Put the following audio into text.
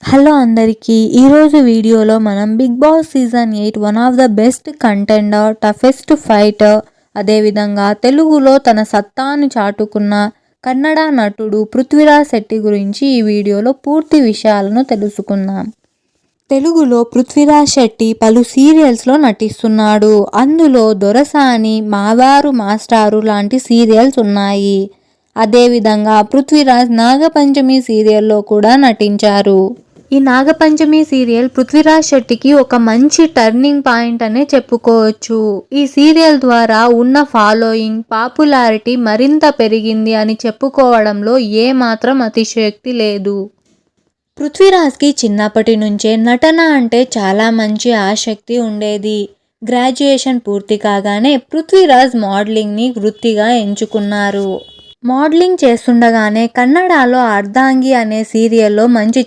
Hello అందరికీ ఈరోజు వీడియోలో మనం Bigg Boss season 8 one of the best contender, toughest fighter, అదేవిధంగా తెలుగులో తన సత్తాను చాటుకున్న కన్నడ నటుడు పృథ్వీరాజ్ శెట్టి గురించి ఈ వీడియోలో పూర్తి విషయాలను తెలుసుకుందాం. తెలుగులో పృథ్వీరాజ్ శెట్టి పలు సీరియల్స్లో నటిస్తున్నాడు. అందులో దొరసాని, మావారు మాస్టారు లాంటి సీరియల్స్ ఉన్నాయి. అదేవిధంగా పృథ్వీరాజ్ నాగపంచమి సీరియల్లో కూడా నటించారు. ఈ నాగపంచమి సీరియల్ పృథ్వీరాజ్ శెట్టికి ఒక మంచి టర్నింగ్ పాయింట్ అనే చెప్పుకోవచ్చు. ఈ సీరియల్ ద్వారా ఉన్న ఫాలోయింగ్, పాపులారిటీ మరింత పెరిగింది అని చెప్పుకోవడంలో ఏమాత్రం అతిశయోక్తి లేదు. పృథ్వీరాజ్కి చిన్నప్పటి నుంచే నటన అంటే చాలా మంచి ఆసక్తి ఉండేది. గ్రాడ్యుయేషన్ పూర్తి కాగానే పృథ్వీరాజ్ మోడలింగ్ని వృత్తిగా ఎంచుకున్నారు. మోడలింగ్ చేస్తుండగానే కన్నడలో అర్ధాంగి అనే సీరియల్లో మంచి